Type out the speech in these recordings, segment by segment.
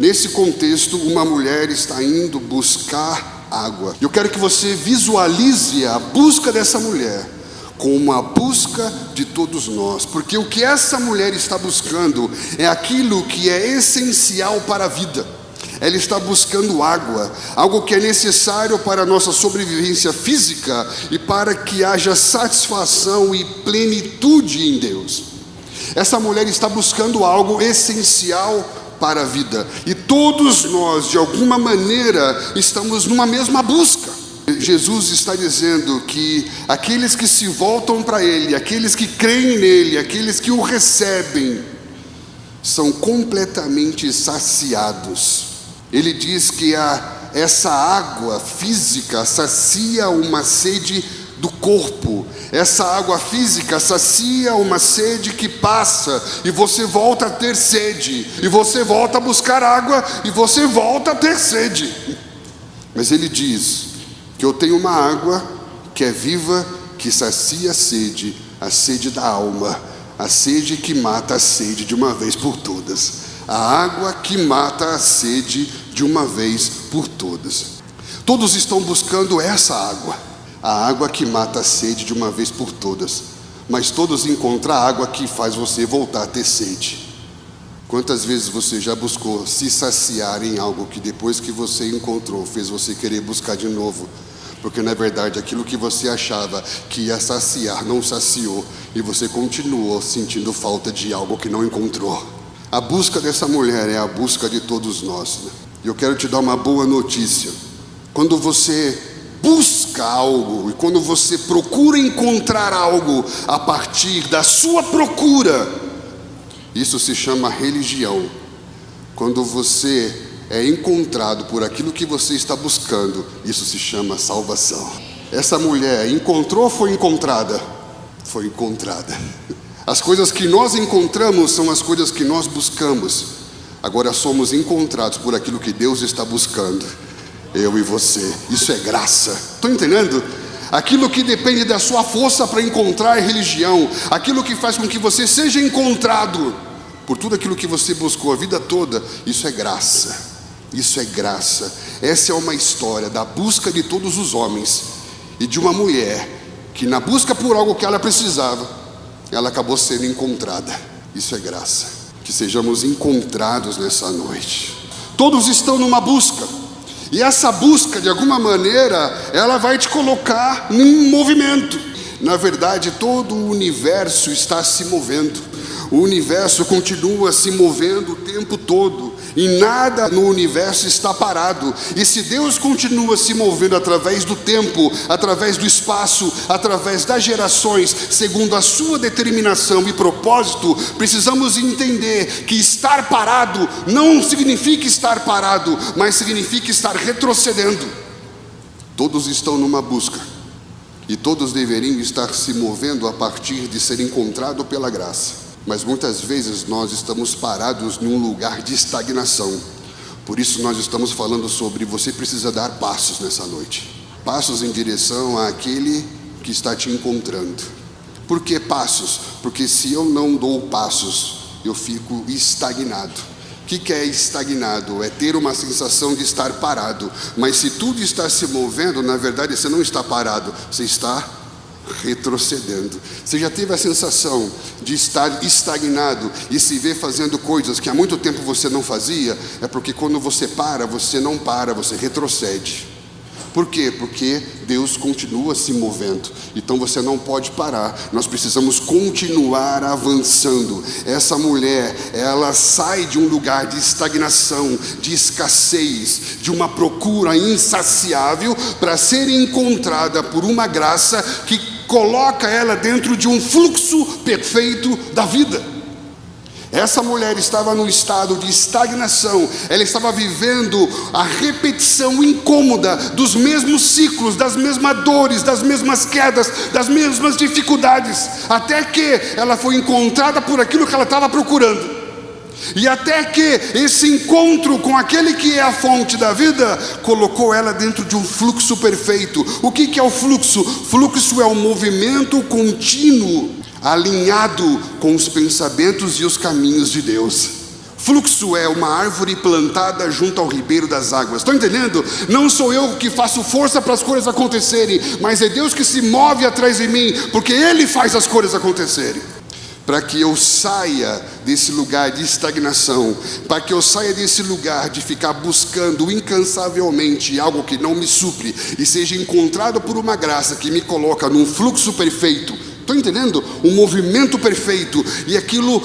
Nesse contexto, uma mulher está indo buscar água. Eu quero que você visualize a busca dessa mulher como a busca de todos nós, porque o que essa mulher está buscando é aquilo que é essencial para a vida. Ela está buscando água, algo que é necessário para a nossa sobrevivência física e para que haja satisfação e plenitude em Deus. Essa mulher está buscando algo essencial para a vida, e todos nós, de alguma maneira, estamos numa mesma busca. Jesus está dizendo que aqueles que se voltam para Ele, aqueles que creem nele, aqueles que o recebem, são completamente saciados. Ele diz que essa água física sacia uma sede do corpo. Essa água física sacia uma sede que passa, e você volta a ter sede, e você volta a buscar água, e você volta a ter sede. Mas ele diz que eu tenho uma água que é viva, que sacia a sede da alma, a sede que mata a sede de uma vez por todas. A água que mata a sede de uma vez por todas. Todos estão buscando essa água, a água que mata a sede de uma vez por todas, mas todos encontram a água que faz você voltar a ter sede. Quantas vezes você já buscou se saciar em algo que depois que você encontrou, fez você querer buscar de novo? Porque na verdade aquilo que você achava que ia saciar, não saciou, e você continuou sentindo falta de algo que não encontrou. A busca dessa mulher é a busca de todos nós, né? E eu quero te dar uma boa notícia. Quando você busca algo, e quando você procura encontrar algo a partir da sua procura, isso se chama religião. Quando você é encontrado por aquilo que você está buscando, isso se chama salvação. Essa mulher encontrou ou foi encontrada? Foi encontrada. As coisas que nós encontramos são as coisas que nós buscamos. Agora somos encontrados por aquilo que Deus está buscando, eu e você. Isso é graça. Estão entendendo? Aquilo que depende da sua força para encontrar é religião. Aquilo que faz com que você seja encontrado por tudo aquilo que você buscou a vida toda, isso é graça. Isso é graça. Essa é uma história da busca de todos os homens e de uma mulher que, na busca por algo que ela precisava, ela acabou sendo encontrada. Isso é graça. Que sejamos encontrados nessa noite. Todos estão numa busca, e essa busca, de alguma maneira, ela vai te colocar num movimento. Na verdade, todo o universo está se movendo. O universo continua se movendo o tempo todo, e nada no universo está parado. E se Deus continua se movendo através do tempo, através do espaço, através das gerações, segundo a sua determinação e propósito, precisamos entender que estar parado não significa estar parado, mas significa estar retrocedendo. Todos estão numa busca, e todos deveriam estar se movendo a partir de ser encontrado pela graça. Mas muitas vezes nós estamos parados num lugar de estagnação. Por isso nós estamos falando sobre você precisa dar passos nessa noite. Passos em direção àquele que está te encontrando. Por que passos? Porque se eu não dou passos, eu fico estagnado. O que é estagnado? É ter uma sensação de estar parado. Mas se tudo está se movendo, na verdade você não está parado, você está retrocedendo. Você já teve a sensação de estar estagnado e se ver fazendo coisas que há muito tempo você não fazia? É porque quando você para, você não para, você retrocede. Por quê? Porque Deus continua se movendo. Então você não pode parar. Nós precisamos continuar avançando. Essa mulher, ela sai de um lugar de estagnação, de escassez, de uma procura insaciável, para ser encontrada por uma graça que coloca ela dentro de um fluxo perfeito da vida. Essa mulher estava num estado de estagnação. Ela estava vivendo a repetição incômoda dos mesmos ciclos, das mesmas dores, das mesmas quedas, das mesmas dificuldades, até que ela foi encontrada por aquilo que ela estava procurando. E até que esse encontro com aquele que é a fonte da vida colocou ela dentro de um fluxo perfeito. O que é o fluxo? Fluxo é um movimento contínuo, alinhado com os pensamentos e os caminhos de Deus. Fluxo é uma árvore plantada junto ao ribeiro das águas. Estão entendendo? Não sou eu que faço força para as coisas acontecerem, mas é Deus que se move atrás de mim, porque Ele faz as coisas acontecerem. Para que eu saia desse lugar de estagnação, para que eu saia desse lugar de ficar buscando incansavelmente algo que não me supre, e seja encontrado por uma graça que me coloca num fluxo perfeito. Estão entendendo? Um movimento perfeito. E aquilo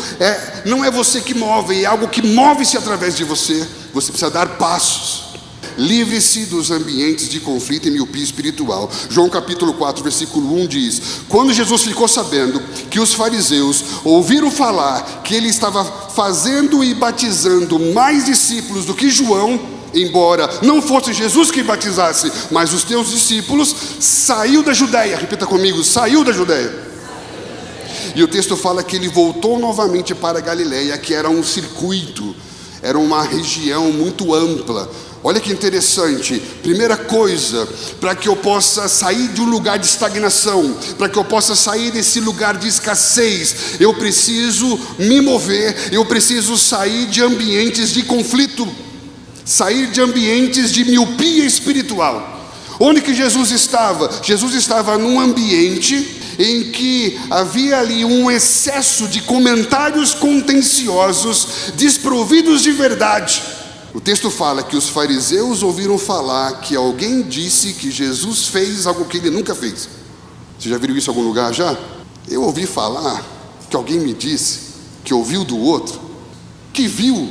não é você que move, é algo que move-se através de você. Você precisa dar passos. Livre-se dos ambientes de conflito e miopia espiritual. João capítulo 4, versículo 1 diz: quando Jesus ficou sabendo que os fariseus ouviram falar que ele estava fazendo e batizando mais discípulos do que João, embora não fosse Jesus que batizasse, mas os teus discípulos, saiu da Judéia. Repita comigo: saiu da Judéia. E o texto fala que ele voltou novamente para a Galileia, que era um circuito, era uma região muito ampla. Olha que interessante. Primeira coisa, para que eu possa sair de um lugar de estagnação, para que eu possa sair desse lugar de escassez, eu preciso me mover, eu preciso sair de ambientes de conflito, sair de ambientes de miopia espiritual. Onde que Jesus estava? Jesus estava num ambiente em que havia ali um excesso de comentários contenciosos, desprovidos de verdade. O texto fala que os fariseus ouviram falar que alguém disse que Jesus fez algo que ele nunca fez. Você já viu isso em algum lugar já? Eu ouvi falar que alguém me disse que ouviu do outro, que viu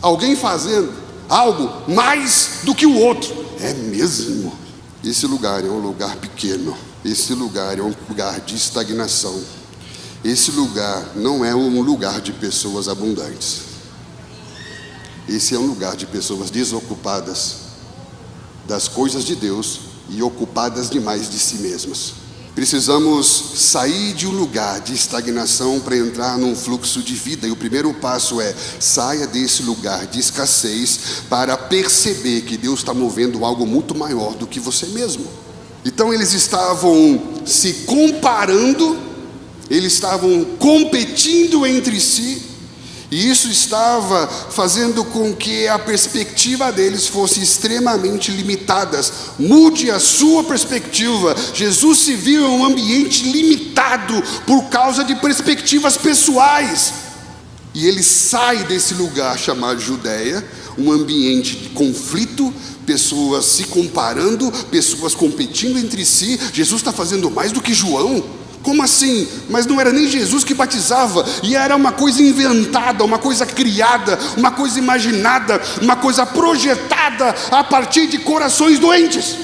alguém fazendo algo mais do que o outro. É mesmo? Esse lugar é um lugar pequeno. Esse lugar é um lugar de estagnação. Esse lugar não é um lugar de pessoas abundantes. Esse é um lugar de pessoas desocupadas das coisas de Deus e ocupadas demais de si mesmas. Precisamos sair de um lugar de estagnação para entrar num fluxo de vida. E o primeiro passo é: saia desse lugar de escassez para perceber que Deus está movendo algo muito maior do que você mesmo. Então eles estavam se comparando, eles estavam competindo entre si, e isso estava fazendo com que a perspectiva deles fosse extremamente limitada. Mude a sua perspectiva. Jesus se viu em um ambiente limitado por causa de perspectivas pessoais. E ele sai desse lugar chamado Judéia, um ambiente de conflito, pessoas se comparando, pessoas competindo entre si. Jesus está fazendo mais do que João? Como assim? Mas não era nem Jesus que batizava, e era uma coisa inventada, uma coisa criada, uma coisa imaginada, uma coisa projetada a partir de corações doentes.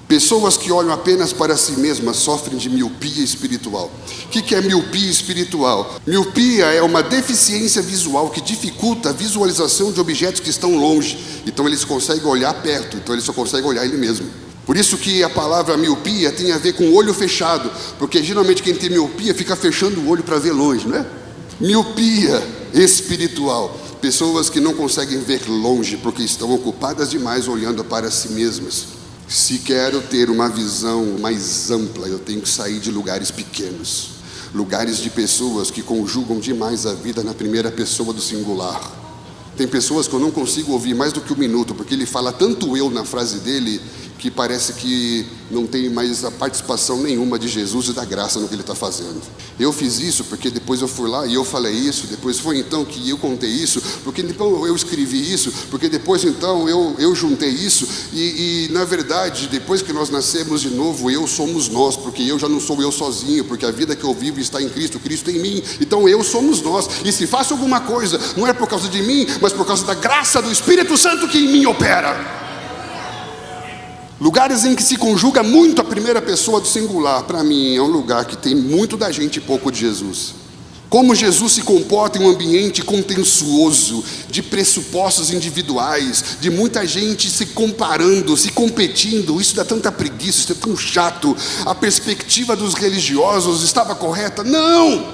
Pessoas que olham apenas para si mesmas sofrem de miopia espiritual. O que é miopia espiritual? Miopia é uma deficiência visual que dificulta a visualização de objetos que estão longe. Então eles conseguem olhar perto, então eles só conseguem olhar ele mesmo. Por isso que a palavra miopia tem a ver com o olho fechado, porque geralmente quem tem miopia fica fechando o olho para ver longe, não é? Miopia espiritual. Pessoas que não conseguem ver longe porque estão ocupadas demais olhando para si mesmas. Se quero ter uma visão mais ampla, eu tenho que sair de lugares pequenos, lugares de pessoas que conjugam demais a vida na primeira pessoa do singular. Tem pessoas que eu não consigo ouvir mais do que um minuto, porque ele fala tanto eu na frase dele, que parece que não tem mais a participação nenhuma de Jesus e da graça no que ele está fazendo. Eu fiz isso porque depois eu fui lá e eu falei isso, depois foi então que eu contei isso, porque então eu escrevi isso, porque depois então eu juntei isso, e na verdade, depois que nós nascemos de novo, eu somos nós, porque eu já não sou eu sozinho, porque a vida que eu vivo está em Cristo, Cristo em mim, então eu somos nós, e se faço alguma coisa, não é por causa de mim, mas por causa da graça do Espírito Santo que em mim opera. Lugares em que se conjuga muito a primeira pessoa do singular, para mim é um lugar que tem muito da gente e pouco de Jesus. Como Jesus se comporta em um ambiente contencioso, de pressupostos individuais, de muita gente se comparando, se competindo, isso dá tanta preguiça, isso é tão chato. A perspectiva dos religiosos estava correta? Não!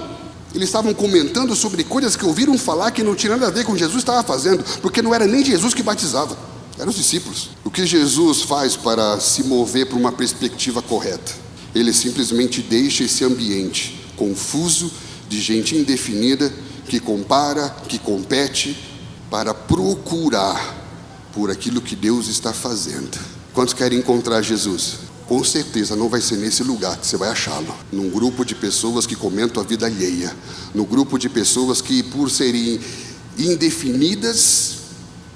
Eles estavam comentando sobre coisas que ouviram falar que não tinha nada a ver com o que Jesus estava fazendo, porque não era nem Jesus que batizava. Eram os discípulos. O que Jesus faz para se mover para uma perspectiva correta? Ele simplesmente deixa esse ambiente confuso, de gente indefinida, que compara, que compete para procurar por aquilo que Deus está fazendo. Quantos querem encontrar Jesus? Com certeza não vai ser nesse lugar que você vai achá-lo. Num grupo de pessoas que comentam a vida alheia. No grupo de pessoas que, por serem indefinidas,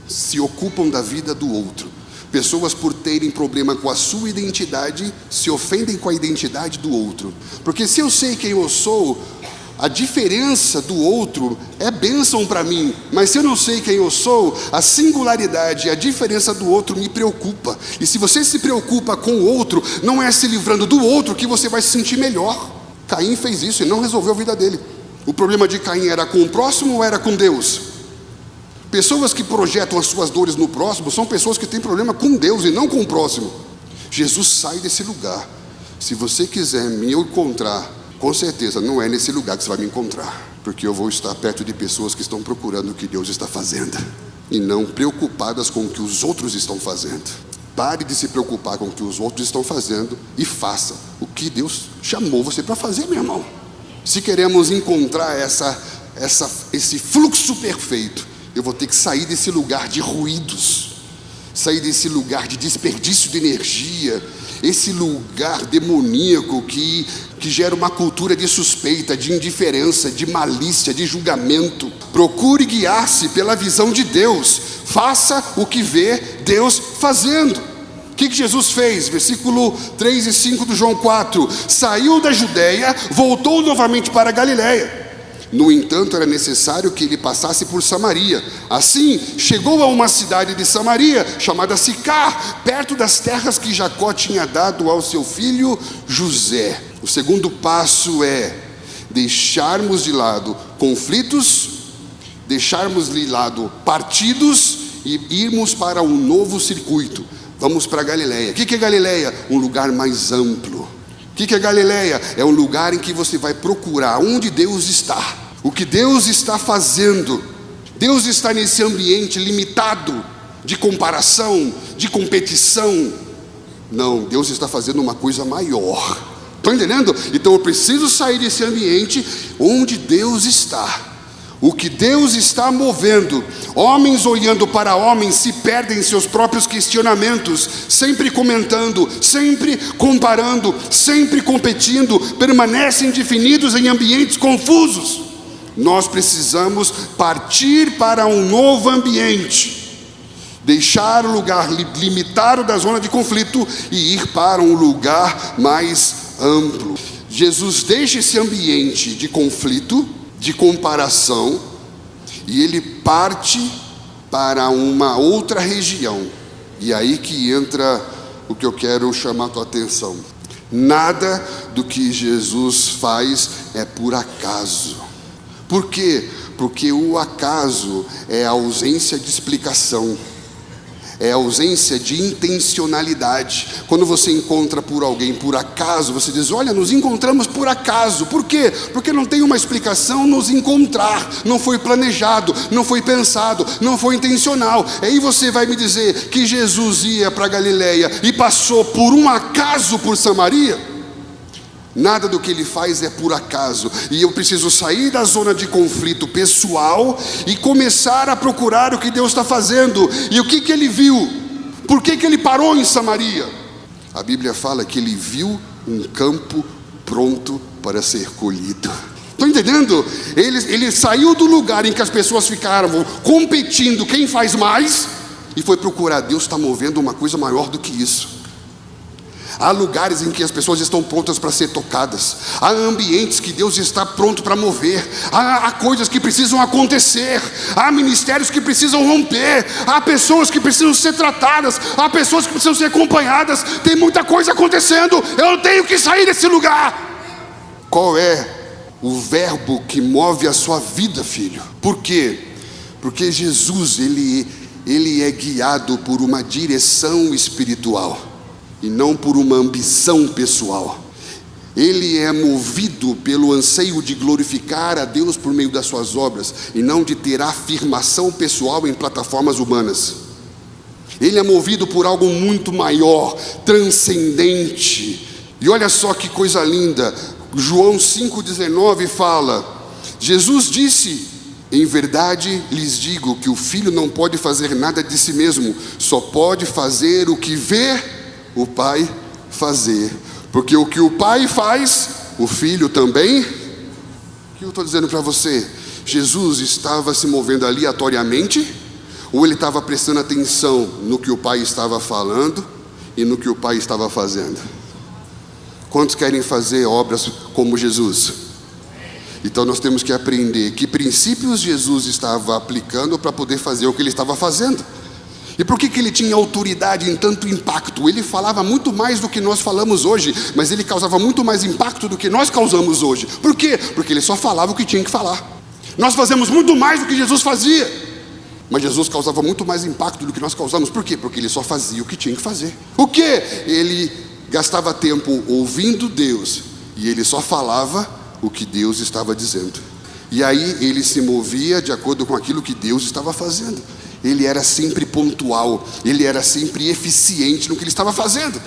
se ocupam da vida do outro. Pessoas, por terem problema com a sua identidade, se ofendem com a identidade do outro. Porque se eu sei quem eu sou, a diferença do outro é bênção para mim. Mas se eu não sei quem eu sou, a singularidade, a diferença do outro me preocupa. E se você se preocupa com o outro, não é se livrando do outro que você vai se sentir melhor. Caim fez isso e não resolveu a vida dele. O problema de Caim era com o próximo ou era com Deus? Pessoas que projetam as suas dores no próximo são pessoas que têm problema com Deus e não com o próximo. Jesus sai desse lugar. Se você quiser me encontrar, com certeza não é nesse lugar que você vai me encontrar, porque eu vou estar perto de pessoas que estão procurando o que Deus está fazendo e não preocupadas com o que os outros estão fazendo. Pare de se preocupar com o que os outros estão fazendo e faça o que Deus chamou você para fazer, meu irmão. Se queremos encontrar esse fluxo perfeito, eu vou ter que sair desse lugar de ruídos, sair desse lugar de desperdício de energia, esse lugar demoníaco que gera uma cultura de suspeita, de indiferença, de malícia, de julgamento. Procure guiar-se pela visão de Deus. Faça o que vê Deus fazendo. O que Jesus fez? Versículo 3 e 5 do João 4. Saiu da Judeia, voltou novamente para a Galileia. No entanto, era necessário que ele passasse por Samaria. Assim, chegou a uma cidade de Samaria, chamada Sicar, perto das terras que Jacó tinha dado ao seu filho José. O segundo passo é deixarmos de lado conflitos, deixarmos de lado partidos e irmos para um novo circuito. Vamos para Galileia. O que é Galileia? Um lugar mais amplo. O que é Galileia? É um lugar em que você vai procurar onde Deus está, o que Deus está fazendo. Deus está nesse ambiente limitado de comparação, de competição. Não, Deus está fazendo uma coisa maior. Estão entendendo? Então eu preciso sair desse ambiente onde Deus está. O que Deus está movendo. Homens olhando para homens se perdem em seus próprios questionamentos, sempre comentando, sempre comparando, sempre competindo, permanecem definidos em ambientes confusos. Nós precisamos partir para um novo ambiente, deixar o lugar limitado da zona de conflito e ir para um lugar mais amplo. Jesus deixa esse ambiente de conflito, de comparação, e ele parte para uma outra região. E aí que entra o que eu quero chamar a tua atenção. Nada do que Jesus faz é por acaso. Por quê? Porque o acaso é a ausência de explicação, é a ausência de intencionalidade. Quando você encontra por alguém por acaso, você diz: olha, nos encontramos por acaso. Por quê? Porque não tem uma explicação nos encontrar. Não foi planejado, não foi pensado, não foi intencional. Aí você vai me dizer que Jesus ia para Galileia e passou por um acaso por Samaria? Nada do que ele faz é por acaso. E eu preciso sair da zona de conflito pessoal e começar a procurar o que Deus está fazendo. E o que ele viu? Por que ele parou em Samaria? A Bíblia fala que ele viu um campo pronto para ser colhido. Estão entendendo? Ele saiu do lugar em que as pessoas ficaram competindo quem faz mais e foi procurar. Deus está movendo uma coisa maior do que isso. Há lugares em que as pessoas estão prontas para ser tocadas. Há ambientes que Deus está pronto para mover. Há coisas que precisam acontecer. Há ministérios que precisam romper. Há pessoas que precisam ser tratadas. Há pessoas que precisam ser acompanhadas. Tem muita coisa acontecendo. Eu tenho que sair desse lugar. Qual é o verbo que move a sua vida, filho? Por quê? Porque Jesus, ele é guiado por uma direção espiritual e não por uma ambição pessoal. Ele é movido pelo anseio de glorificar a Deus por meio das suas obras e não de ter afirmação pessoal em plataformas humanas. Ele é movido por algo muito maior, transcendente. E olha só que coisa linda. João 5,19 fala: Jesus disse Em verdade lhes digo que o filho não pode fazer nada de si mesmo, só pode fazer o que vê o pai fazer. Porque o que o pai faz, o filho também. O que eu estou dizendo para você? Jesus estava se movendo aleatoriamente? Ou ele estava prestando atenção no que o pai estava falando e no que o pai estava fazendo? Quantos querem fazer obras como Jesus? Então nós temos que aprender que princípios Jesus estava aplicando para poder fazer o que ele estava fazendo. E por que ele tinha autoridade em tanto impacto? Ele falava muito mais do que nós falamos hoje, mas ele causava muito mais impacto do que nós causamos hoje. Por quê? Porque ele só falava o que tinha que falar. Nós fazemos muito mais do que Jesus fazia, mas Jesus causava muito mais impacto do que nós causamos. Por quê? Porque ele só fazia o que tinha que fazer. O quê? Ele gastava tempo ouvindo Deus e ele só falava o que Deus estava dizendo. E aí ele se movia de acordo com aquilo que Deus estava fazendo. Ele era sempre pontual, ele era sempre eficiente no que ele estava fazendo.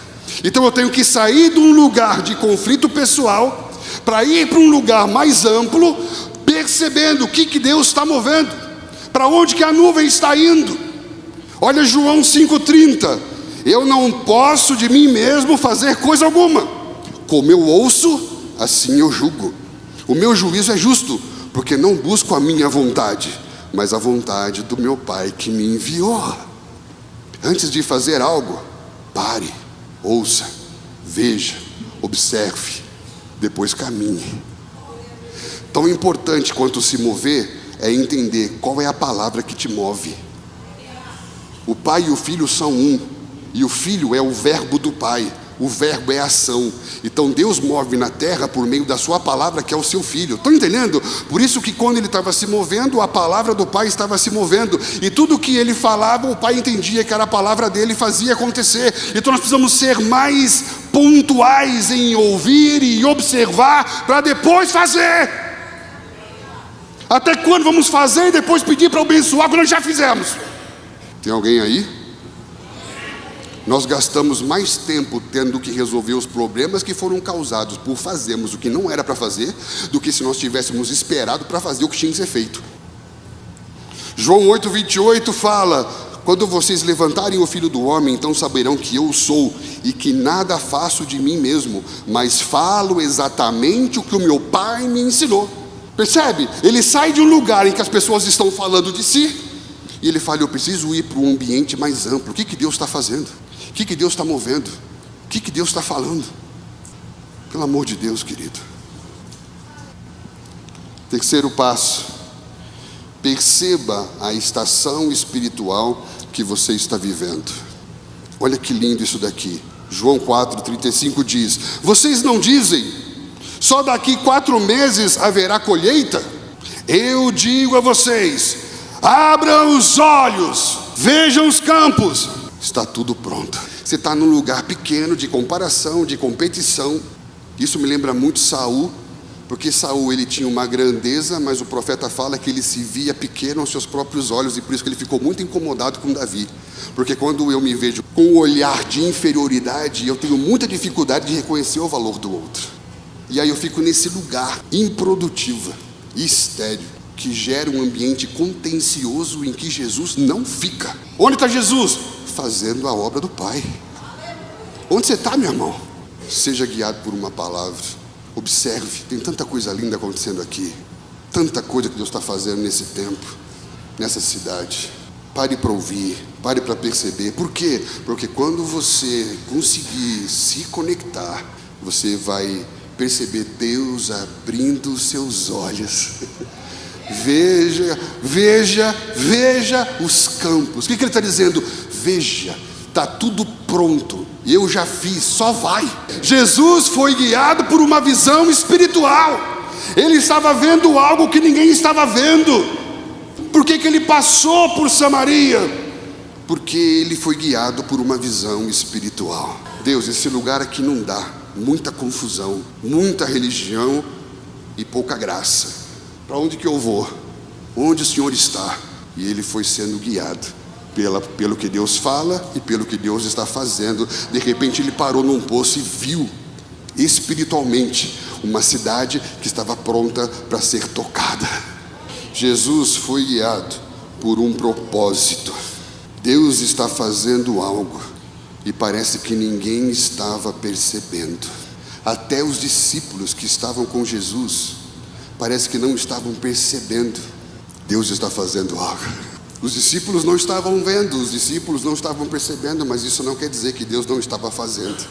Então eu tenho que sair de um lugar de conflito pessoal para ir para um lugar mais amplo, percebendo o que Deus está movendo, para onde que a nuvem está indo. Olha João 5,30: eu não posso de mim mesmo fazer coisa alguma, como eu ouço, assim eu julgo. O meu juízo é justo, porque não busco a minha vontade, mas a vontade do meu Pai que me enviou. Antes de fazer algo, pare, ouça, veja, observe, depois caminhe. Tão importante quanto se mover é entender qual é a palavra que te move. O Pai e o Filho são um, e o Filho é o verbo do Pai. O verbo é ação. Então Deus move na terra por meio da sua palavra, que é o seu filho. Estão entendendo? Por isso que quando ele estava se movendo, a palavra do pai estava se movendo, e tudo que ele falava, o pai entendia que era a palavra dele e fazia acontecer. Então nós precisamos ser mais pontuais em ouvir e observar, para depois fazer. Até quando vamos fazer e depois pedir para abençoar quando nós já fizemos? Tem alguém aí? Nós gastamos mais tempo tendo que resolver os problemas que foram causados por fazermos o que não era para fazer, do que se nós tivéssemos esperado para fazer o que tinha que ser feito. João 8,28 fala: quando vocês levantarem o Filho do Homem, então saberão que eu sou, e que nada faço de mim mesmo, mas falo exatamente o que o meu Pai me ensinou. Percebe? Ele sai de um lugar em que as pessoas estão falando de si, e ele fala: eu preciso ir para um ambiente mais amplo. O que Deus está fazendo? O que Deus está movendo? O que Deus está falando? Pelo amor de Deus, querido. Terceiro passo: perceba a estação espiritual que você está vivendo. Olha que lindo isso daqui. João 4,35 diz: vocês não dizem, só daqui 4 meses haverá colheita? Eu digo a vocês, abram os olhos, vejam os campos, está tudo pronto. Você está num lugar pequeno de comparação, de competição. Isso me lembra muito Saul, porque Saul ele tinha uma grandeza, mas o profeta fala que ele se via pequeno aos seus próprios olhos, e por isso que ele ficou muito incomodado com Davi. Porque quando eu me vejo com um olhar de inferioridade, eu tenho muita dificuldade de reconhecer o valor do outro. E aí eu fico nesse lugar improdutivo e estéril, que gera um ambiente contencioso em que Jesus não fica. Onde está Jesus? Fazendo a obra do Pai. Onde você está, meu irmão? Seja guiado por uma palavra. Observe, tem tanta coisa linda acontecendo aqui, tanta coisa que Deus está fazendo nesse tempo, nessa cidade. Pare para ouvir, pare para perceber. Por quê? Porque quando você conseguir se conectar, você vai perceber Deus abrindo os seus olhos. Veja, veja, veja os campos. O que ele está dizendo? Veja, está tudo pronto, eu já fiz, só vai. Jesus foi guiado por uma visão espiritual. Ele estava vendo algo que ninguém estava vendo. Por que ele passou por Samaria? Porque ele foi guiado por uma visão espiritual. Deus, esse lugar aqui não dá. Muita confusão, muita religião e pouca graça. Para onde que eu vou? Onde o Senhor está? E ele foi sendo guiado pelo que Deus fala e pelo que Deus está fazendo. De repente ele parou num poço e viu espiritualmente uma cidade que estava pronta para ser tocada. Jesus foi guiado por um propósito. Deus está fazendo algo e parece que ninguém estava percebendo. Até os discípulos que estavam com Jesus parece que não estavam percebendo. Deus está fazendo algo. Os discípulos não estavam vendo, os discípulos não estavam percebendo, mas isso não quer dizer que Deus não estava fazendo.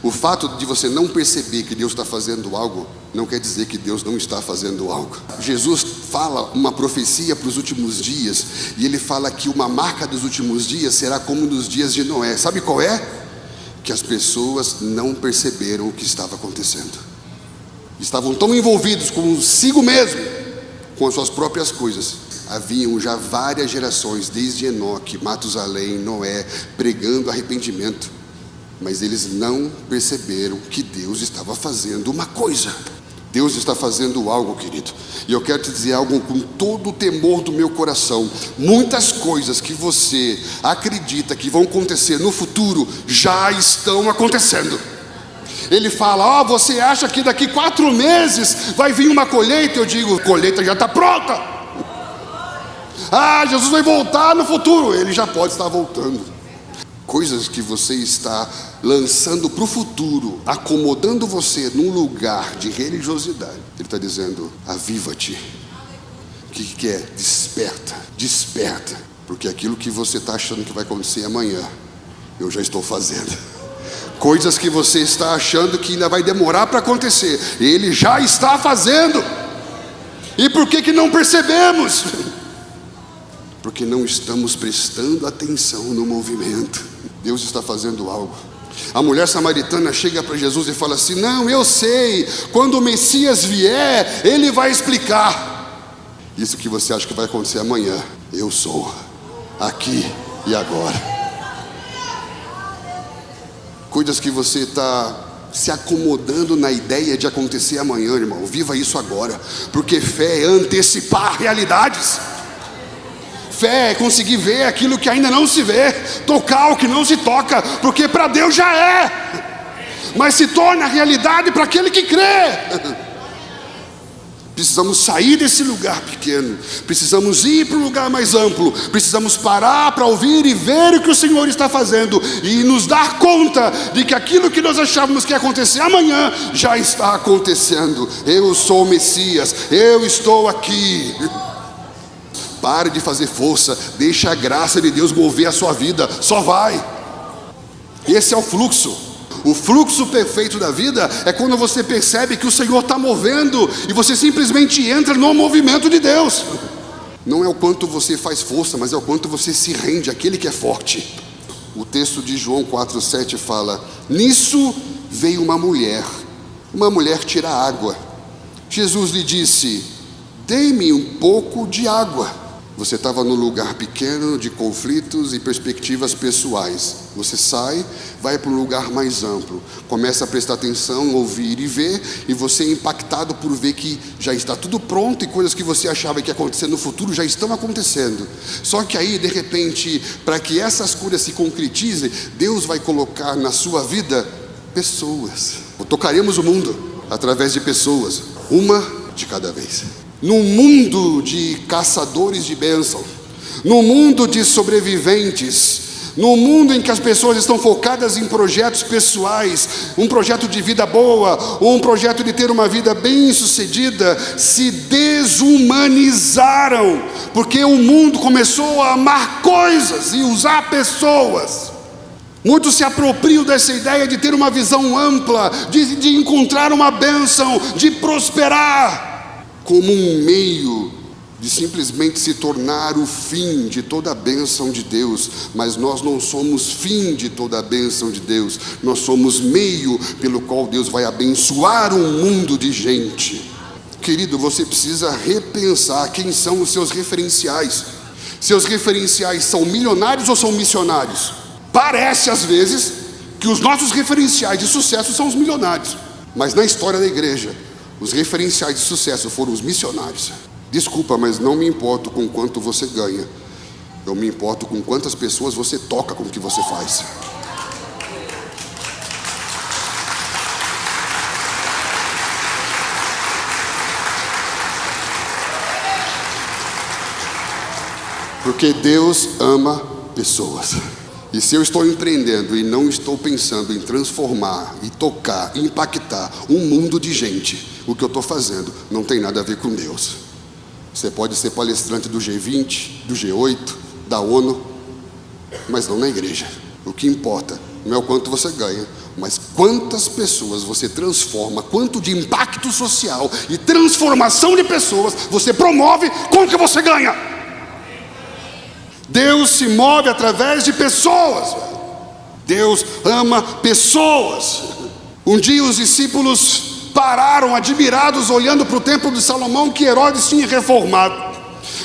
O fato de você não perceber que Deus está fazendo algo, não quer dizer que Deus não está fazendo algo. Jesus fala uma profecia para os últimos dias, e ele fala que uma marca dos últimos dias será como nos dias de Noé. Sabe qual é? Que as pessoas não perceberam o que estava acontecendo. Estavam tão envolvidos consigo mesmo, com as suas próprias coisas. Haviam já várias gerações, desde Enoque, Matusalém, Noé, pregando arrependimento. Mas eles não perceberam que Deus estava fazendo uma coisa. Deus está fazendo algo, querido. E eu quero te dizer algo com todo o temor do meu coração. Muitas coisas que você acredita que vão acontecer no futuro, já estão acontecendo. Ele fala, você acha que daqui 4 meses vai vir uma colheita? Eu digo, a colheita já está pronta. Jesus vai voltar no futuro. Ele já pode estar voltando. Coisas que você está lançando para o futuro, acomodando você num lugar de religiosidade. Ele está dizendo, aviva-te. O que é? Desperta, desperta. Porque aquilo que você está achando que vai acontecer amanhã, eu já estou fazendo. Coisas que você está achando que ainda vai demorar para acontecer, Ele já está fazendo. E por que não percebemos? Porque não estamos prestando atenção no movimento. Deus está fazendo algo. A mulher samaritana chega para Jesus e fala assim, não, eu sei, quando o Messias vier, Ele vai explicar. Isso que você acha que vai acontecer amanhã, eu sou, aqui e agora. Coisas que você está se acomodando na ideia de acontecer amanhã, irmão. Viva isso agora, porque fé é antecipar realidades. Fé é conseguir ver aquilo que ainda não se vê, tocar o que não se toca, porque para Deus já é, mas se torna realidade para aquele que crê. Precisamos sair desse lugar pequeno, precisamos ir para um lugar mais amplo, precisamos parar para ouvir e ver o que o Senhor está fazendo, e nos dar conta de que aquilo que nós achávamos que ia acontecer amanhã, já está acontecendo. Eu sou o Messias, eu estou aqui. Pare de fazer força, deixa a graça de Deus mover a sua vida, só vai. Esse é o fluxo. O fluxo perfeito da vida é quando você percebe que o Senhor está movendo e você simplesmente entra no movimento de Deus. Não é o quanto você faz força, mas é o quanto você se rende àquele que é forte. O texto de João 4,7 fala, nisso veio uma mulher tirar água. Jesus lhe disse, dê-me um pouco de água. Você estava num lugar pequeno de conflitos e perspectivas pessoais. Você sai, vai para um lugar mais amplo, começa a prestar atenção, ouvir e ver, e você é impactado por ver que já está tudo pronto e coisas que você achava que ia acontecer no futuro já estão acontecendo. Só que aí, de repente, para que essas coisas se concretizem, Deus vai colocar na sua vida pessoas. Tocaremos o mundo através de pessoas, uma de cada vez. Num mundo de caçadores de bênção, num mundo de sobreviventes, num mundo em que as pessoas estão focadas em projetos pessoais, um projeto de vida boa, ou um projeto de ter uma vida bem sucedida, se desumanizaram, porque o mundo começou a amar coisas e usar pessoas. Muitos se apropriam dessa ideia de ter uma visão ampla, de encontrar uma bênção, de prosperar, como um meio de simplesmente se tornar o fim de toda a bênção de Deus. Mas nós não somos fim de toda a bênção de Deus, nós somos meio pelo qual Deus vai abençoar um mundo de gente. Querido, você precisa repensar quem são os seus referenciais. Seus referenciais são milionários ou são missionários? Parece às vezes que os nossos referenciais de sucesso são os milionários, mas na história da igreja, os referenciais de sucesso foram os missionários. Desculpa, mas não me importo com quanto você ganha, eu me importo com quantas pessoas você toca com o que você faz. Porque Deus ama pessoas. E se eu estou empreendendo e não estou pensando em transformar, e tocar, e impactar um mundo de gente, o que eu estou fazendo não tem nada a ver com Deus. Você pode ser palestrante do G20, do G8, da ONU, mas não na igreja. O que importa não é o quanto você ganha, mas quantas pessoas você transforma, quanto de impacto social e transformação de pessoas você promove com o que você ganha. Deus se move através de pessoas. Deus ama pessoas. Um dia os discípulos pararam admirados, olhando para o templo de Salomão que Herodes tinha reformado.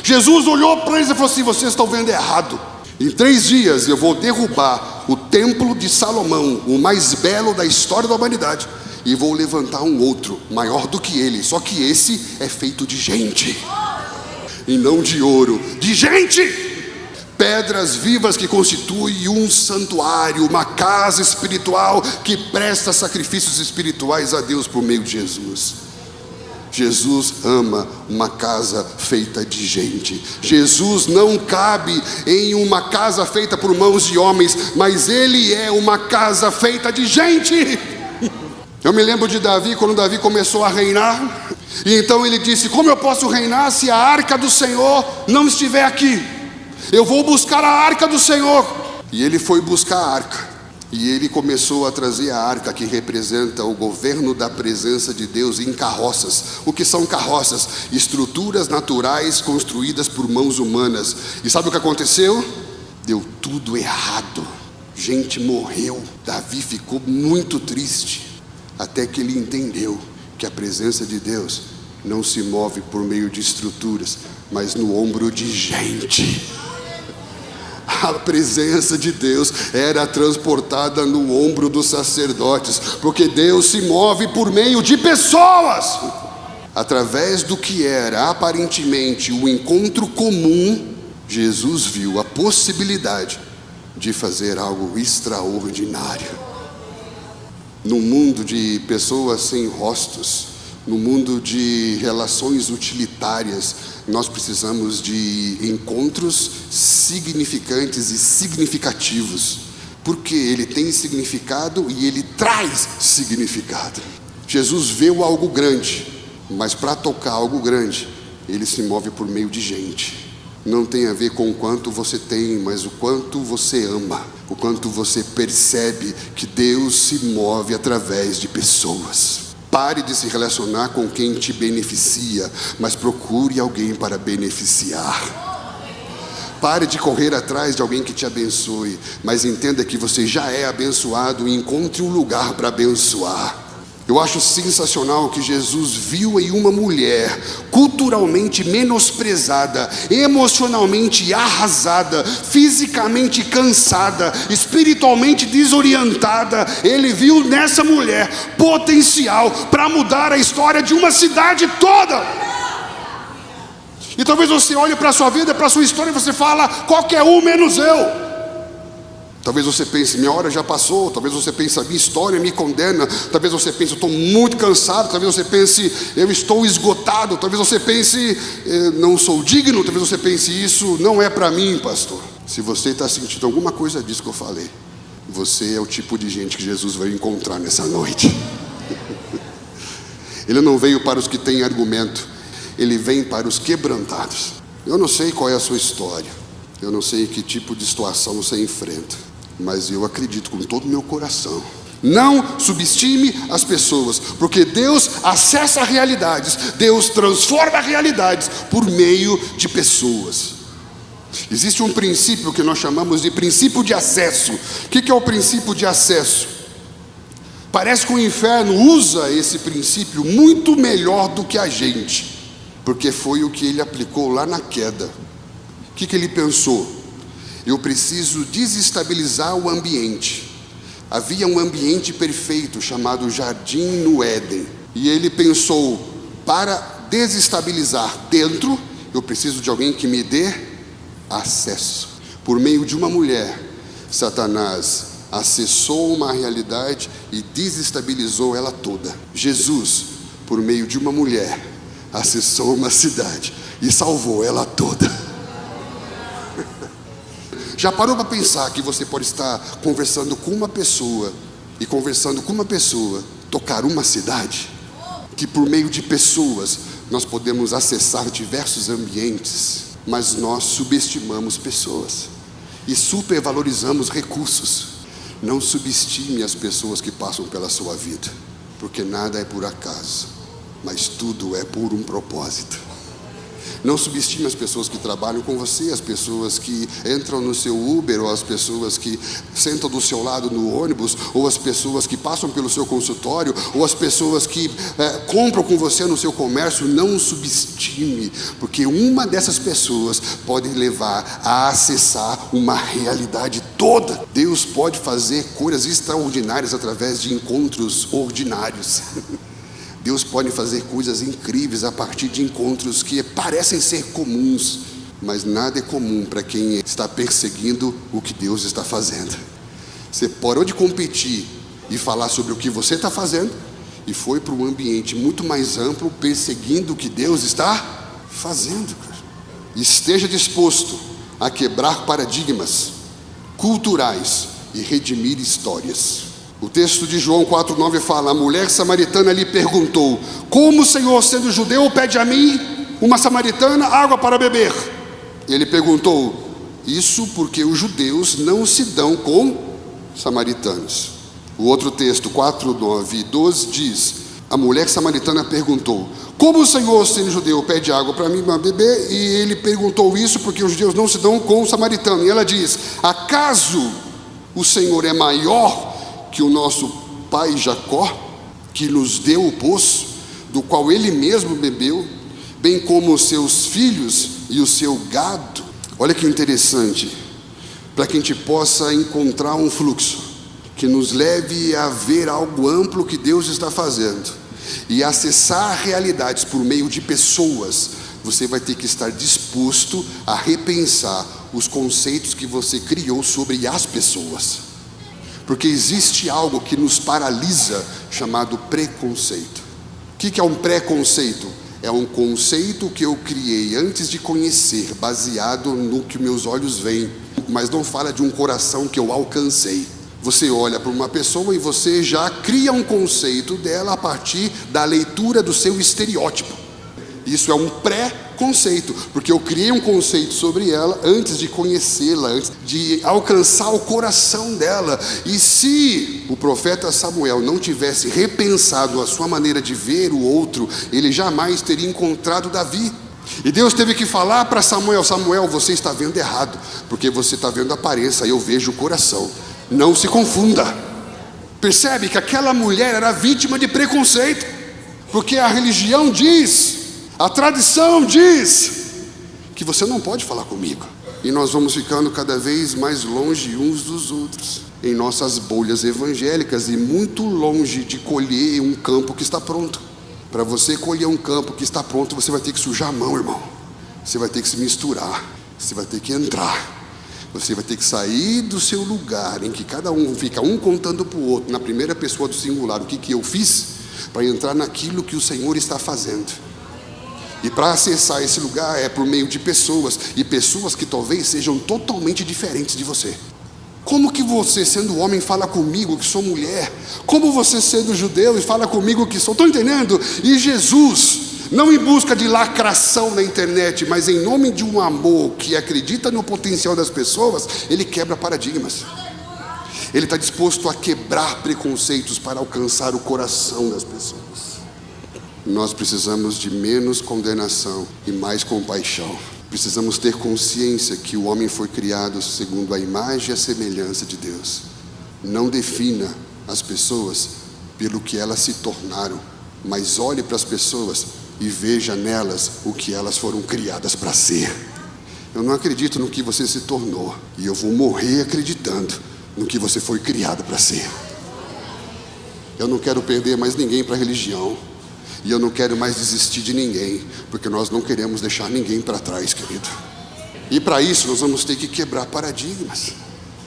Jesus olhou para eles e falou assim: vocês estão vendo errado. Em 3 dias eu vou derrubar o templo de Salomão, o mais belo da história da humanidade, e vou levantar um outro, maior do que ele, só que esse é feito de gente, e não de ouro, de gente. Pedras vivas que constituem um santuário, uma casa espiritual que presta sacrifícios espirituais a Deus por meio de Jesus. Jesus ama uma casa feita de gente. Jesus não cabe em uma casa feita por mãos de homens, mas Ele é uma casa feita de gente. Eu me lembro de Davi, quando Davi começou a reinar, e então ele disse: como eu posso reinar se a arca do Senhor não estiver aqui? Eu vou buscar a arca do Senhor. E ele foi buscar a arca, e ele começou a trazer a arca, que representa o governo da presença de Deus, em carroças. O que são carroças? Estruturas naturais construídas por mãos humanas. E sabe o que aconteceu? Deu tudo errado. Gente morreu. Davi ficou muito triste, até que ele entendeu que a presença de Deus não se move por meio de estruturas, mas no ombro de gente. A presença de Deus era transportada no ombro dos sacerdotes, porque Deus se move por meio de pessoas. Através do que era aparentemente o encontro comum, Jesus viu a possibilidade de fazer algo extraordinário. No mundo de pessoas sem rostos, no mundo de relações utilitárias, nós precisamos de encontros significantes e significativos, porque ele tem significado e ele traz significado. Jesus viu algo grande, mas para tocar algo grande, ele se move por meio de gente. Não tem a ver com o quanto você tem, mas o quanto você ama, o quanto você percebe que Deus se move através de pessoas. Pare de se relacionar com quem te beneficia, mas procure alguém para beneficiar. Pare de correr atrás de alguém que te abençoe, mas entenda que você já é abençoado e encontre um lugar para abençoar. Eu acho sensacional que Jesus viu em uma mulher culturalmente menosprezada, emocionalmente arrasada, fisicamente cansada, espiritualmente desorientada. Ele viu nessa mulher potencial para mudar a história de uma cidade toda. E talvez você olhe para a sua vida, para a sua história, e você fala: qualquer um menos eu. Talvez você pense: minha hora já passou. Talvez você pense: a minha história me condena. Talvez você pense: eu estou muito cansado. Talvez você pense: eu estou esgotado. Talvez você pense: não sou digno. Talvez você pense: isso não é para mim, pastor. Se você está sentindo alguma coisa disso que eu falei, você é o tipo de gente que Jesus vai encontrar nessa noite. Ele não veio para os que têm argumento, ele vem para os quebrantados. Eu não sei qual é a sua história, eu não sei que tipo de situação você enfrenta, mas eu acredito com todo o meu coração: não subestime as pessoas, porque Deus acessa realidades, Deus transforma realidades por meio de pessoas. Existe um princípio que nós chamamos de princípio de acesso. O que é o princípio de acesso? Parece que o inferno usa esse princípio muito melhor do que a gente, porque foi o que ele aplicou lá na queda. O que ele pensou? Eu preciso desestabilizar o ambiente. Havia um ambiente perfeito chamado Jardim no Éden, e ele pensou: para desestabilizar dentro, eu preciso de alguém que me dê acesso. Por meio de uma mulher, Satanás acessou uma realidade e desestabilizou ela toda. Jesus, por meio de uma mulher, acessou uma cidade e salvou ela toda. Já parou para pensar que você pode estar conversando com uma pessoa e conversando com uma pessoa tocar uma cidade? Que por meio de pessoas nós podemos acessar diversos ambientes, mas nós subestimamos pessoas e supervalorizamos recursos. Não subestime as pessoas que passam pela sua vida, porque nada é por acaso, mas tudo é por um propósito. Não subestime as pessoas que trabalham com você, as pessoas que entram no seu Uber, ou as pessoas que sentam do seu lado no ônibus, ou as pessoas que passam pelo seu consultório, ou as pessoas que compram com você no seu comércio. Não subestime, porque uma dessas pessoas pode levar a acessar uma realidade toda. Deus pode fazer coisas extraordinárias através de encontros ordinários. Deus pode fazer coisas incríveis a partir de encontros que parecem ser comuns, mas nada é comum para quem está perseguindo o que Deus está fazendo. Você parou de competir e falar sobre o que você está fazendo e foi para um ambiente muito mais amplo, perseguindo o que Deus está fazendo. Esteja disposto a quebrar paradigmas culturais e redimir histórias. O texto de João 4,9 fala: a mulher samaritana lhe perguntou: como o Senhor, sendo judeu, pede a mim, uma samaritana, água para beber? Ele perguntou isso porque os judeus não se dão com samaritanos. O outro texto, 4,9 e 12, diz: a mulher samaritana perguntou: como o Senhor, sendo judeu, pede água para mim para beber? E ele perguntou isso porque os judeus não se dão com o samaritano. E ela diz: acaso o Senhor é maior que o nosso pai Jacó, que nos deu o poço, do qual ele mesmo bebeu, bem como os seus filhos e o seu gado? Olha que interessante, para que a gente possa encontrar um fluxo que nos leve a ver algo amplo que Deus está fazendo e acessar realidades por meio de pessoas. Você vai ter que estar disposto a repensar os conceitos que você criou sobre as pessoas. Porque existe algo que nos paralisa, chamado preconceito. O que é um preconceito? É um conceito que eu criei antes de conhecer, baseado no que meus olhos veem, mas não fala de um coração que eu alcancei. Você olha para uma pessoa e você já cria um conceito dela a partir da leitura do seu estereótipo. Isso é um pré-conceito, porque eu criei um conceito sobre ela antes de conhecê-la, antes de alcançar o coração dela. E se o profeta Samuel não tivesse repensado a sua maneira de ver o outro, ele jamais teria encontrado Davi. E Deus teve que falar para Samuel: Samuel, você está vendo errado, porque você está vendo a aparência, eu vejo o coração. Não se confunda. Percebe que aquela mulher era vítima de preconceito, porque a religião diz, a tradição diz que você não pode falar comigo. E nós vamos ficando cada vez mais longe uns dos outros, em nossas bolhas evangélicas, e muito longe de colher um campo que está pronto. Para você colher um campo que está pronto, você vai ter que sujar a mão, irmão. Você vai ter que se misturar, você vai ter que entrar. Você vai ter que sair do seu lugar, em que cada um fica um contando para o outro, na primeira pessoa do singular, o que eu fiz, para entrar naquilo que o Senhor está fazendo. E para acessar esse lugar é por meio de pessoas, e pessoas que talvez sejam totalmente diferentes de você. Como que você, sendo homem, fala comigo que sou mulher? Como você, sendo judeu, e fala comigo que sou... Estão entendendo? E Jesus, não em busca de lacração na internet, mas em nome de um amor que acredita no potencial das pessoas, ele quebra paradigmas. Ele está disposto a quebrar preconceitos para alcançar o coração das pessoas. Nós precisamos de menos condenação e mais compaixão. Precisamos ter consciência que o homem foi criado segundo a imagem e a semelhança de Deus. Não defina as pessoas pelo que elas se tornaram, mas olhe para as pessoas e veja nelas o que elas foram criadas para ser. Eu não acredito no que você se tornou, e eu vou morrer acreditando no que você foi criado para ser. Eu não quero perder mais ninguém para a religião. E eu não quero mais desistir de ninguém, porque nós não queremos deixar ninguém para trás, querido. E para isso nós vamos ter que quebrar paradigmas.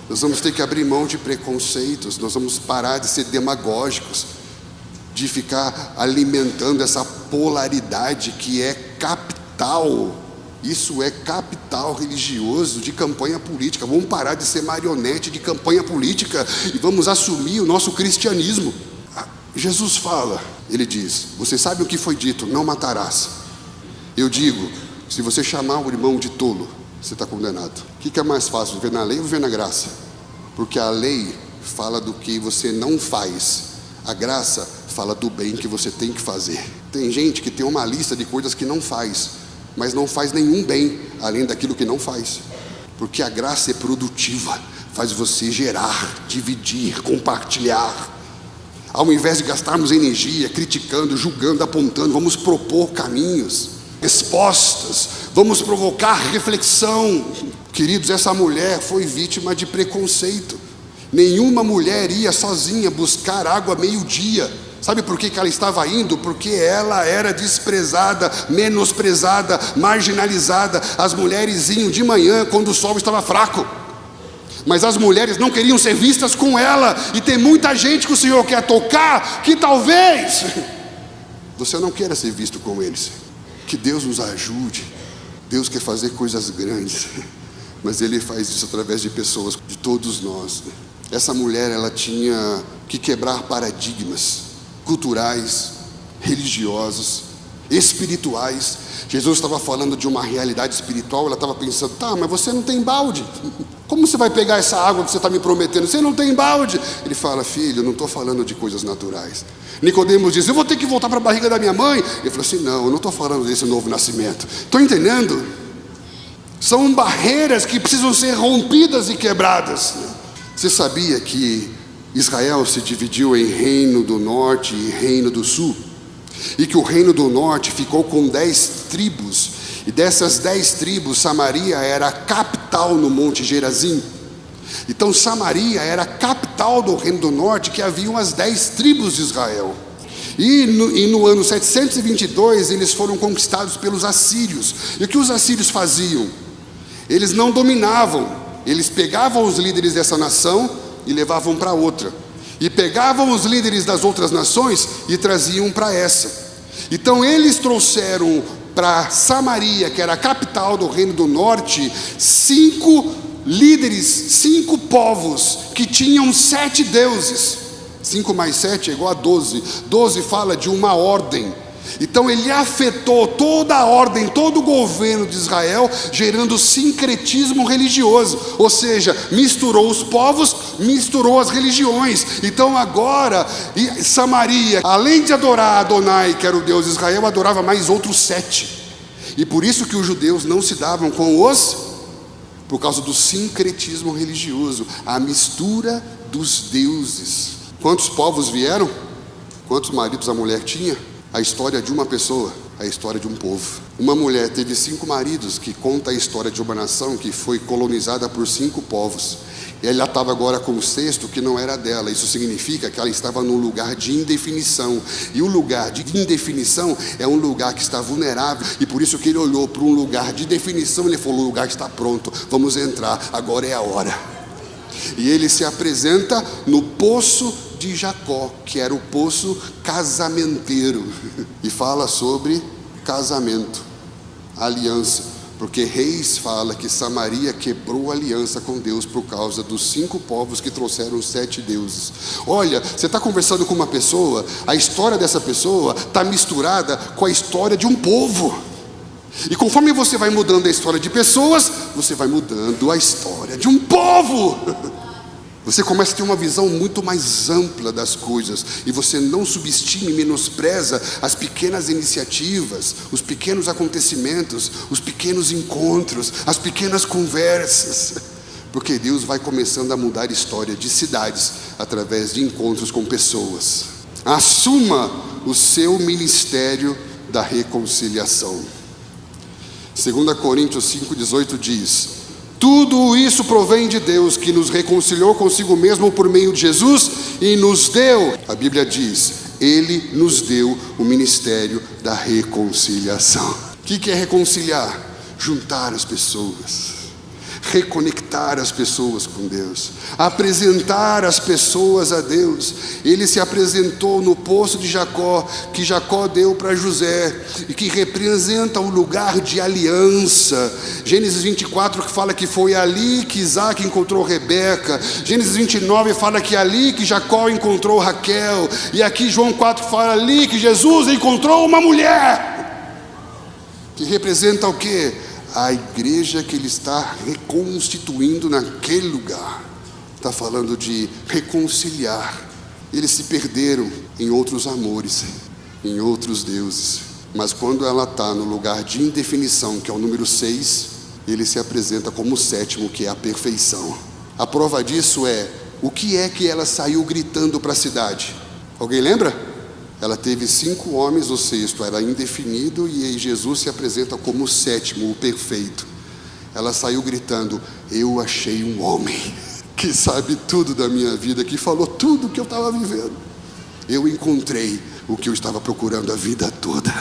Nós vamos ter que abrir mão de preconceitos. Nós vamos parar de ser demagógicos, de ficar alimentando essa polaridade que é capital Isso é capital religioso de campanha política. Vamos parar de ser marionete de campanha política e vamos assumir o nosso cristianismo. Jesus fala, ele diz: você sabe o que foi dito, não matarás. Eu digo, se você chamar o irmão de tolo, você está condenado. O que é mais fácil, viver na lei ou viver na graça? Porque a lei fala do que você não faz, a graça fala do bem que você tem que fazer. Tem gente que tem uma lista de coisas que não faz, mas não faz nenhum bem além daquilo que não faz. Porque a graça é produtiva, faz você gerar, dividir, compartilhar. Ao invés de gastarmos energia criticando, julgando, apontando, vamos propor caminhos, respostas, vamos provocar reflexão. Queridos, essa mulher foi vítima de preconceito. Nenhuma mulher ia sozinha buscar água meio-dia. Sabe por que ela estava indo? Porque ela era desprezada, menosprezada, marginalizada. As mulheres iam de manhã quando o sol estava fraco, mas as mulheres não queriam ser vistas com ela. E tem muita gente que o Senhor quer tocar, que talvez você não queira ser visto com eles. Que Deus nos ajude. Deus quer fazer coisas grandes, mas Ele faz isso através de pessoas, de todos nós. Essa mulher, ela tinha que quebrar paradigmas culturais, religiosos, espirituais. Jesus estava falando de uma realidade espiritual. Ela estava pensando: tá, mas você não tem balde, como você vai pegar essa água que você está me prometendo? Você não tem balde. Ele fala: filho, eu não estou falando de coisas naturais. Nicodemos diz: eu vou ter que voltar para a barriga da minha mãe. Ele falou assim: não, eu não estou falando desse novo nascimento. Estou entendendo? São barreiras que precisam ser rompidas e quebradas. Você sabia que Israel se dividiu em reino do norte e reino do sul? E que o reino do norte ficou com 10 tribos. E dessas 10 tribos, Samaria era a capital no Monte Gerazim. Então Samaria era a capital do reino do norte, que haviam as 10 tribos de Israel. E no ano 722 eles foram conquistados pelos assírios. E o que os assírios faziam? Eles não dominavam. Eles pegavam os líderes dessa nação e levavam para outra, e pegavam os líderes das outras nações e traziam para essa. Então eles trouxeram para Samaria, que era a capital do reino do norte, 5 líderes, 5 povos que tinham 7 deuses. 5 mais 7 é igual a 12. 12 fala de uma ordem. Então ele afetou toda a ordem, todo o governo de Israel, gerando sincretismo religioso. Ou seja, misturou os povos, misturou as religiões. Então agora Samaria, além de adorar Adonai, que era o Deus de Israel, adorava mais outros 7. E por isso que os judeus não se davam com por causa do sincretismo religioso, a mistura dos deuses. Quantos povos vieram? Quantos maridos a mulher tinha? A história de uma pessoa, a história de um povo. Uma mulher teve 5 maridos, que conta a história de uma nação que foi colonizada por 5 povos. Ela estava agora com o 6º, que não era dela. Isso significa que ela estava num lugar de indefinição. E o lugar de indefinição é um lugar que está vulnerável. E por isso que ele olhou para um lugar de definição. Ele falou: o lugar está pronto, vamos entrar, agora é a hora. E ele se apresenta no poço de Jacó, que era o poço casamenteiro, e fala sobre casamento, aliança, porque Reis fala que Samaria quebrou a aliança com Deus por causa dos 5 povos que trouxeram 7 deuses. Olha, você está conversando com uma pessoa, a história dessa pessoa está misturada com a história de um povo. E conforme você vai mudando a história de pessoas, você vai mudando a história de um povo. Você começa a ter uma visão muito mais ampla das coisas. E você não subestima e menospreza as pequenas iniciativas, os pequenos acontecimentos, os pequenos encontros, as pequenas conversas. Porque Deus vai começando a mudar a história de cidades através de encontros com pessoas. Assuma o seu ministério da reconciliação. 2 Coríntios 5,18 diz: tudo isso provém de Deus, que nos reconciliou consigo mesmo por meio de Jesus e nos deu, a Bíblia diz, Ele nos deu o ministério da reconciliação. O que é reconciliar? Juntar as pessoas. reconectar as pessoas com Deus, apresentar as pessoas a Deus. Ele se apresentou no poço de Jacó, que Jacó deu para José, e que representa o lugar de aliança. Gênesis 24 que fala que foi ali que Isaac encontrou Rebeca. Gênesis 29 fala que ali que Jacó encontrou Raquel. E aqui João 4 fala ali que Jesus encontrou uma mulher, que representa o quê? A igreja que ele está reconstituindo naquele lugar. Está falando de reconciliar. Eles se perderam em outros amores, em outros deuses. Mas quando ela está no lugar de indefinição, que é o número 6, ele se apresenta como o 7º, que é a perfeição. A prova disso é, o que é que ela saiu gritando para a cidade? Alguém lembra? Ela teve 5 homens, o 6º era indefinido, e aí Jesus se apresenta como o 7º, o perfeito. Ela saiu gritando: eu achei um homem que sabe tudo da minha vida, que falou tudo que eu estava vivendo. Eu encontrei o que eu estava procurando a vida toda.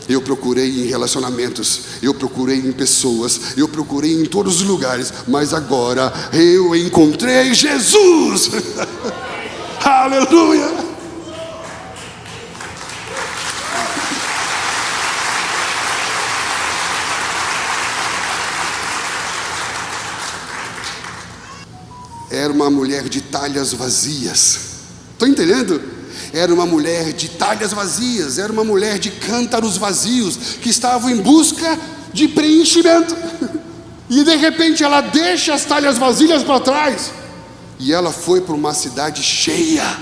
Eu procurei em relacionamentos, eu procurei em pessoas, eu procurei em todos os lugares, mas agora eu encontrei Jesus. Aleluia! Era uma mulher de talhas vazias. Estão entendendo? Era uma mulher de talhas vazias. Era uma mulher de cântaros vazios, que estavam em busca de preenchimento. E de repente ela deixa as talhas vazias para trás, e ela foi para uma cidade cheia.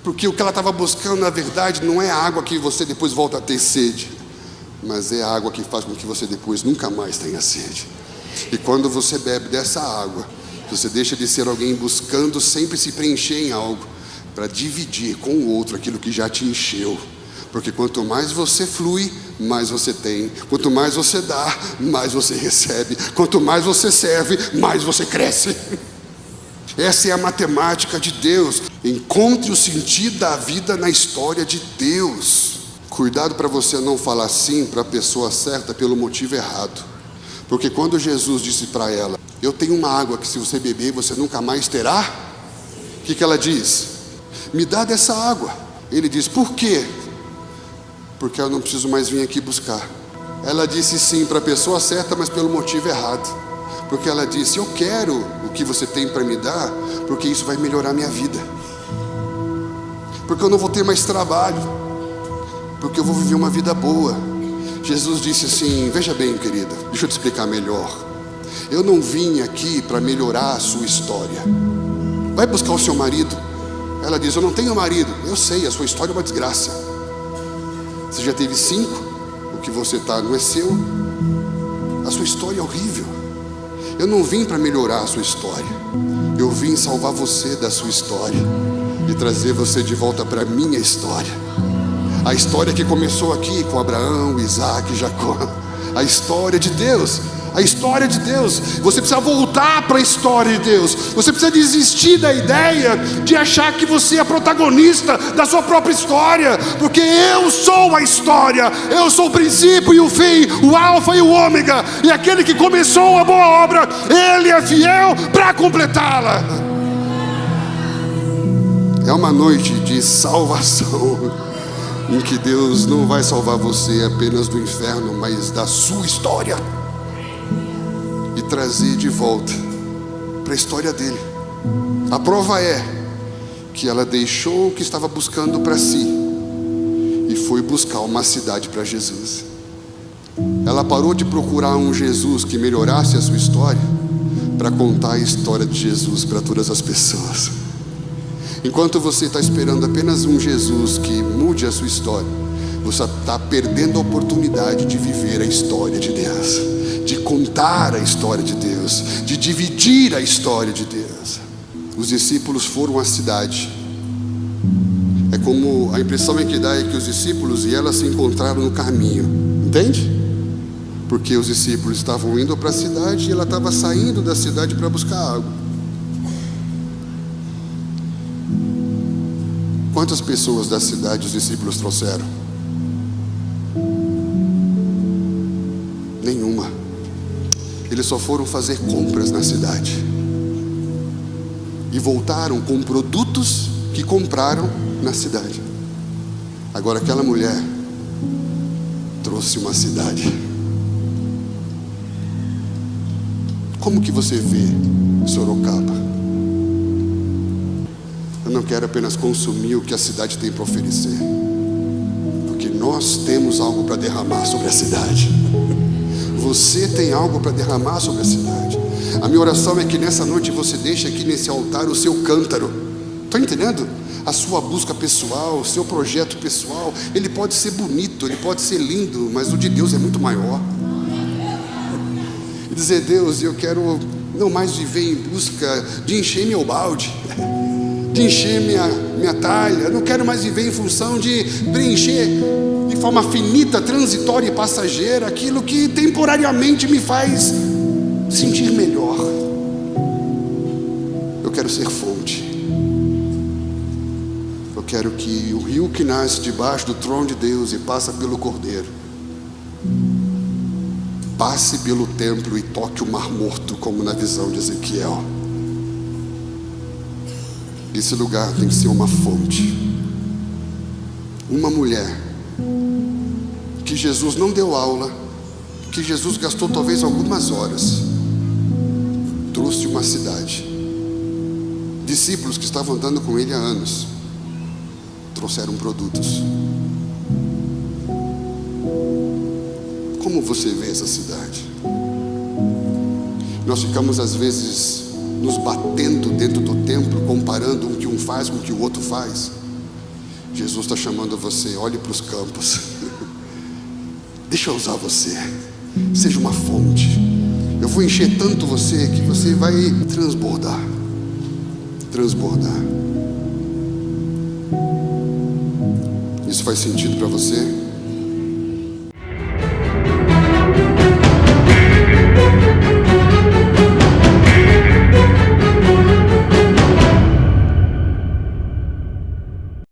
Porque o que ela estava buscando, na verdade, não é a água que você depois volta a ter sede, mas é a água que faz com que você depois nunca mais tenha sede. E quando você bebe dessa água, você deixa de ser alguém buscando sempre se preencher em algo, para dividir com o outro aquilo que já te encheu. Porque quanto mais você flui, mais você tem. Quanto mais você dá, mais você recebe. Quanto mais você serve, mais você cresce. Essa é a matemática de Deus. Encontre o sentido da vida na história de Deus. Cuidado para você não falar sim para a pessoa certa pelo motivo errado. Porque quando Jesus disse para ela: eu tenho uma água que se você beber você nunca mais terá, o que ela diz? Me dá dessa água. Ele diz: por quê? Porque eu não preciso mais vir aqui buscar. Ela disse sim para a pessoa certa, mas pelo motivo errado. Porque ela disse: eu quero o que você tem para me dar, porque isso vai melhorar minha vida, porque eu não vou ter mais trabalho, porque eu vou viver uma vida boa. Jesus disse assim: veja bem, querida, deixa eu te explicar melhor. Eu não vim aqui para melhorar a sua história. Vai buscar o seu marido. Ela diz: eu não tenho marido. Eu sei, a sua história é uma desgraça. Você já teve 5, o que você está não é seu. A sua história é horrível. Eu não vim para melhorar a sua história. Eu vim salvar você da sua história e trazer você de volta para a minha história. A história que começou aqui com Abraão, Isaac e Jacó. A história de Deus. A história de Deus. Você precisa voltar para a história de Deus. Você precisa desistir da ideia de achar que você é protagonista da sua própria história, porque eu sou a história. Eu sou o princípio e o fim, o alfa e o ômega. E aquele que começou a boa obra, ele é fiel para completá-la. É uma noite de salvação, em que Deus não vai salvar você apenas do inferno, mas da sua história, e trazer de volta para a história dele. A prova é que ela deixou o que estava buscando para si e foi buscar uma cidade para Jesus. Ela parou de procurar um Jesus que melhorasse a sua história para contar a história de Jesus para todas as pessoas. Enquanto você está esperando apenas um Jesus que mude a sua história, você está perdendo a oportunidade de viver a história de Deus, de contar a história de Deus, de dividir a história de Deus. Os discípulos foram à cidade. É como a impressão que dá é que os discípulos e ela se encontraram no caminho, entende? Porque os discípulos estavam indo para a cidade e ela estava saindo da cidade para buscar água. Quantas pessoas da cidade os discípulos trouxeram? Nenhuma. Eles só foram fazer compras na cidade e voltaram com produtos que compraram na cidade. Agora aquela mulher trouxe uma cidade. Como que você vê Sorocaba? Eu não quero apenas consumir o que a cidade tem para oferecer, porque nós temos algo para derramar sobre a cidade. Você tem algo para derramar sobre a cidade. A minha oração é que nessa noite você deixe aqui nesse altar o seu cântaro. Está entendendo? A sua busca pessoal, o seu projeto pessoal, ele pode ser bonito, ele pode ser lindo, mas o de Deus é muito maior. E dizer: Deus, eu quero não mais viver em busca de encher meu balde, de encher minha talha. Eu não quero mais viver em função de preencher de forma finita, transitória e passageira aquilo que temporariamente me faz sentir melhor. Eu quero ser fonte. Eu quero que o rio que nasce debaixo do trono de Deus e passa pelo Cordeiro passe pelo templo e toque o mar morto, como na visão de Ezequiel. Esse lugar tem que ser uma fonte. Uma mulher que Jesus não deu aula, que Jesus gastou talvez algumas horas, trouxe uma cidade. Discípulos que estavam andando com ele há anos trouxeram produtos. Como você vê essa cidade? Nós ficamos às vezes nos batendo dentro do templo, comparando o que um faz com o que o outro faz. Jesus está chamando você: olhe para os campos. Deixa eu usar você. Seja uma fonte. Eu vou encher tanto você que você vai transbordar. Transbordar. Isso faz sentido para você?